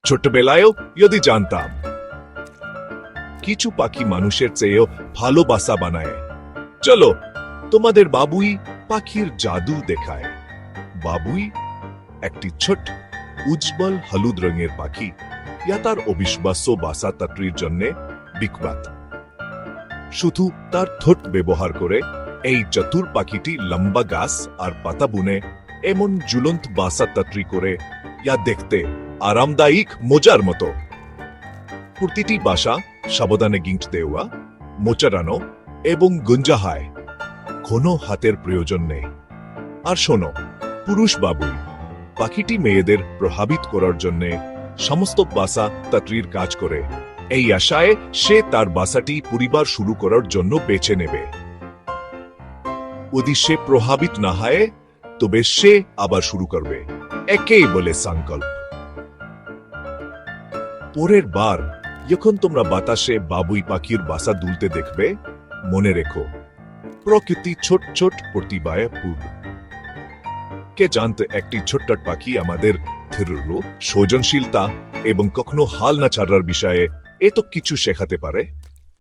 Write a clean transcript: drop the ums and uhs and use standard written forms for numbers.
ছোটবেলায়ও যদি জানতাম কিছু পাখি মানুষের চেয়েও ভালো বাসা বানায়। চলো তোমাদের বাবুই পাখির জাদু দেখায়। বাবুই একটি ছোট উজ্জ্বল হলুদ রঙের পাখি, ইয়া তার অবিশ্বাস্য বাসা তাত্রির জন্য বিখ্যাত। শুধু তার ঠোঁট ব্যবহার করে এই চতুর পাখিটি লম্বা গাছ আর পাতা বুনে এমন ঝুলন্ত বাসা তাত্রি করে, ইয়া দেখতে আরামদায়ক মজার মতো। প্রতিটি বাসা সাবধানে গিঁট দেওয়া, মোচারানো এবং গুঞ্জাহায়। কোনো হাতের প্রয়োজন নেই। আর শোনো, পুরুষ বাবুই পাখিটি মেয়েদের প্রভাবিত করার জন্য সমস্ত বাসা তাত্রির কাজ করে, এই আশায় সে তার বাসাটি পরিবার শুরু করার জন্য বেছে নেবে। যদি সে প্রভাবিত না হয় তবে সে আবার শুরু করবে, একেই বলে সংকল্প। পরের বার যখন তোমরা বাতাসে বাবুই পাখির বাসা দুলতে দেখবে, মনে রেখো প্রকৃতি ছোট ছোট প্রতিভায় পূর্ণ। কে জানতে একটি ছোট্ট পাখি আমাদের ধৈর্য, সৃজনশীলতা এবং কখনো হাল না ছাড়ার বিষয়ে এত কিছু শেখাতে পারে।